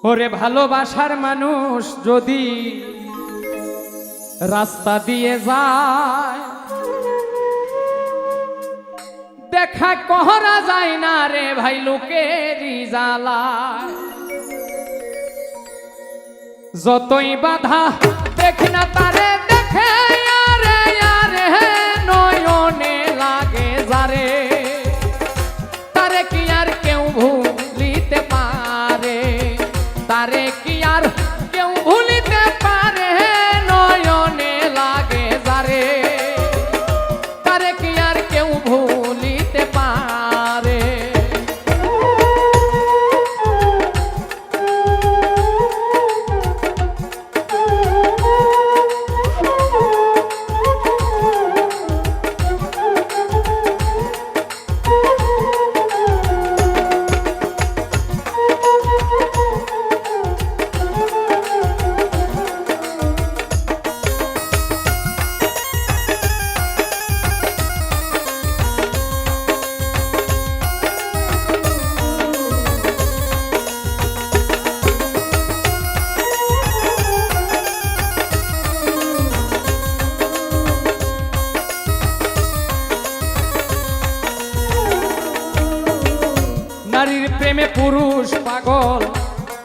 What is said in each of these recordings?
ওরে ভালোবাসার মানুষ যদি রাস্তা দিয়ে যায় দেখা করা যায় না রে ভাই লোকেরই জ্বালায় যতই বাধা দেখি না তারে দেখে আরে আরে নয়নে লাগে যারে তারে কি আর কেউ ভুলিতে পারে তারে কি আর কেউ ভুলিতে পারে নয়নে লাগে যারে তারে কি আর কেউ ভুলিতে পারে নারীর প্রেমে পুরুষ পাগল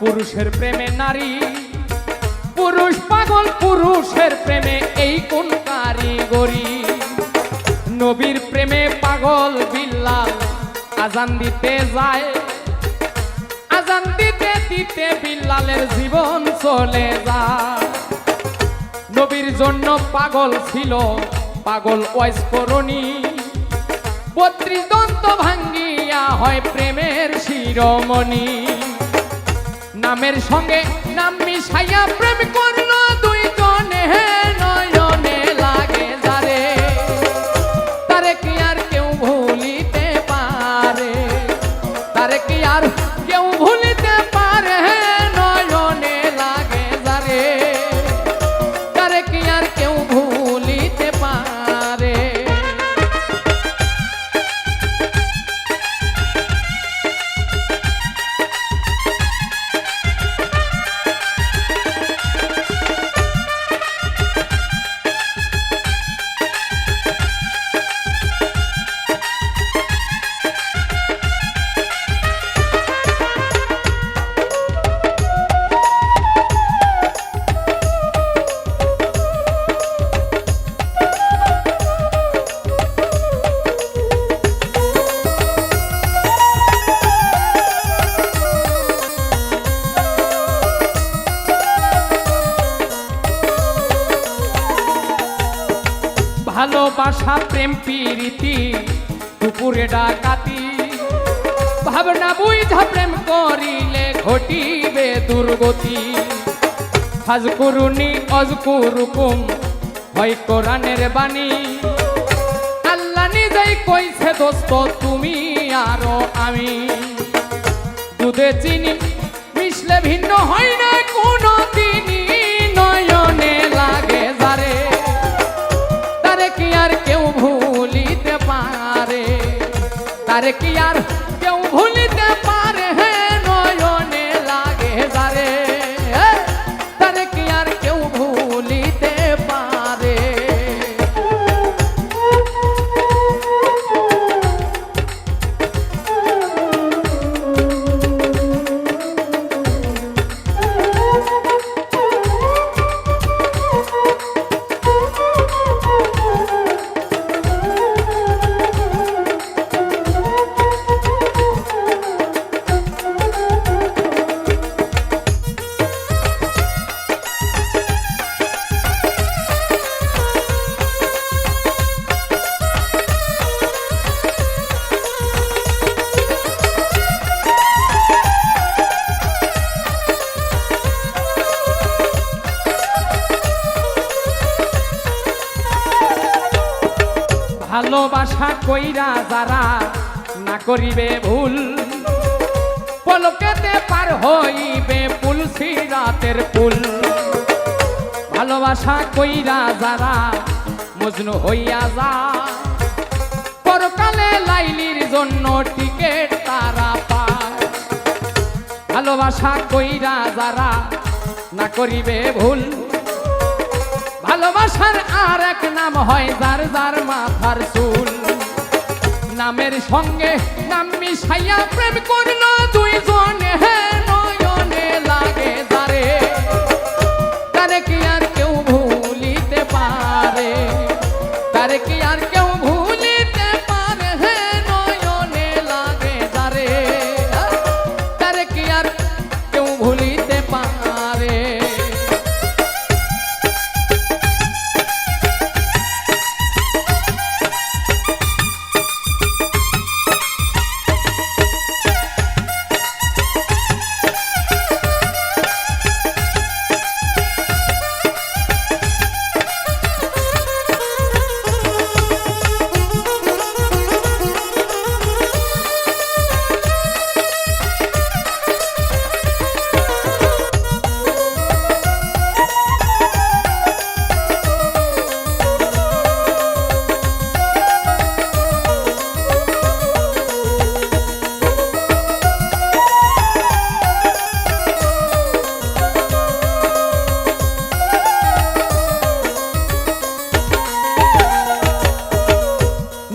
পুরুষের প্রেমে নারী পুরুষ পাগল পুরুষের প্রেমে এই কোন কারিগরি নবীর প্রেমে পাগল বিল্লাল আজান দিতে যায় আজান দিতে দিতে বিল্লালের জীবন চলে যায় নবীর জন্য পাগল ছিল পাগল ওয়াইস করণী ৩২ দন্ত ভাঙ্গিয়া হয় প্রেমের শিরোমণি নামের সঙ্গে নাম মিশাইয়া প্রেম করলো দুইজনে নয়নে লাগে যারে তারে কি আর কেউ ভুলিতে পারে তারে কি আর কেউ ভুলিতে পারে নয়নে লাগে যারে তারে কি আর কেউ ভুলিতে পারে ভালোবাসা প্রেম প্রীতি দুপুরে ডাকাতি ভাবনা বুঝা প্রেম করিলে ঘটিবে দুর্গতি ফাজকুরুনি অজকুরুকুম হয় কোরআনের বাণী আল্লাহ নিজেই কইছে দোস্ত তুমি আরো আমি দুধে চিনি মিশলে ভিন্ন হয় না কোনো দিনই নয়নে লাগে যারে তারে কি আর কেউ ভুলিতে পারে তারে কি আর কেউ ভুলিতে পারে নয়নে লাগে যারে তারে কি আর কেউ ভুলিতে পারে ভালোবাসা কইরা যারা না করিবে ভুল পলকেতে পার হইবে পুল সিরাতের পুল ভালোবাসা কইরা যারা মজনু হইয়া যায় পরকালে লাইলির জন্য টিকেট তারা পায় ভালোবাসা কইরা যারা না করিবে ভুল, ভালোবাসার আর এক নাম হয় যার যার মাথার চুল। নামের সঙ্গে নাম মিশাইয়া প্রেম করলো দুইজনে, নয়নে লাগে যারে, তারে কি আর কেউ ভুলিতে পারে, তারে কি আর কেউ ভুলিতে পারে, নয়নে লাগে যারে, তারে কি আর কেউ ভুলিতে পারে।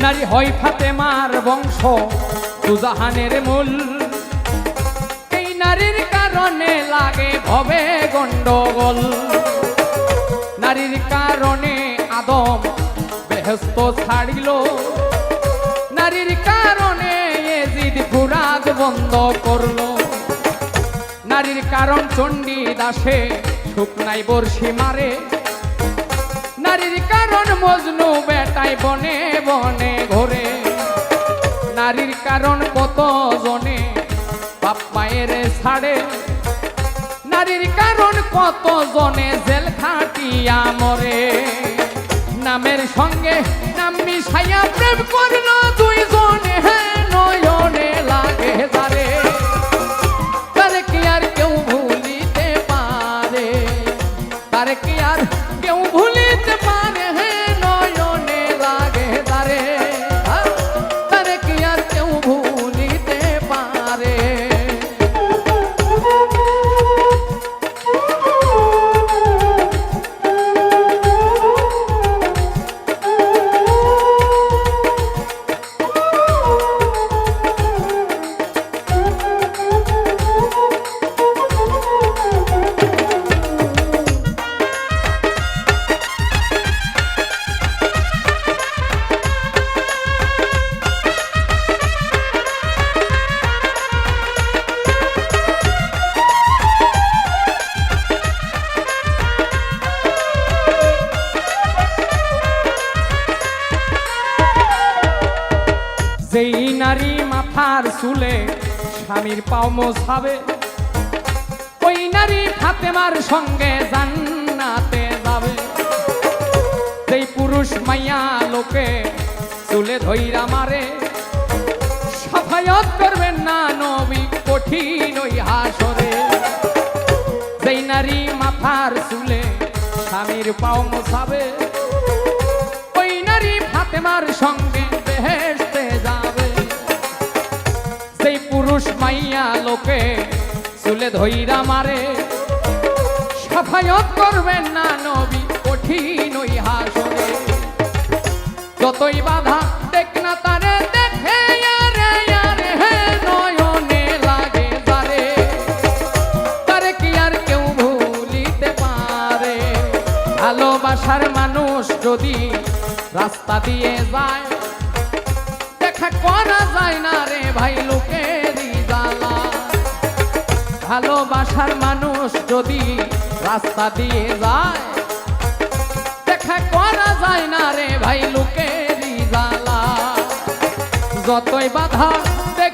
নারী হয় ফাতেমার বংশ দুজাহানের মূল, এই নারীর কারণে লাগে ভবে গন্ডগোল। নারীর কারণে আদম বেহেশত ছাড়িল, নারীর কারণে এজিদ ফুরাত বন্ধ করলো। নারীর কারণ চণ্ডী দাসে শুকনাই বর্ষি মারে, নারীর কারণ মজনু বেটায় বনে বনে ঘোরে। নারীর কারণ কত জনে বাপ মায়ের ছাড়ে, নারীর কারণ কত জনে জেল খাটিয়া মরে। নামের সঙ্গে নাম মিশাইয়া প্রেম করলো দুইজনে, নয়নে লাগে যারে, তারে কি আর কেউ ভুলিতে পারে, তারে কি আর কেউ ভুলিতে পারে, নয়নে লাগে যারে, তারে কি আর কেউ ভুলিতে পারে। যেই নারী মাথার চুলে স্বামীর পাও মোছাবে, ওই নারী ফাতেমার সঙ্গে জান্নাতে যাবে। যেই পুরুষ মাইয়া লোকে চুলে ধইরা মারে, সাফায়াত করবেন না নবী কঠিন ওই হাসরে। যেই নারী মাথার চুলে স্বামীর পাও মোছাবে, ওই নারী ফাতেমার সঙ্গে বেহেশতে যাবে। সেই পুরুষ মাইয়া লোকে চুলে ধইরা মারে, সাফায়াত করবেন না নবী কঠিন ওই হাসরে। যতই বাধা দেখ না তারে দেখে, আরে আরে নয়নে লাগে যারে, তারে কি আর কেউ ভুলিতে পারে। ভালোবাসার মানুষ যদি রাস্তা দিয়ে যায়, দেখা করা যায় না রে ভাই লোকেরই জ্বালা। ভালোবাসার মানুষ যদি রাস্তা দিয়ে যায়, দেখা করা যায় না রে ভাই লোকেরই জ্বালা। যতই বাধা দেখ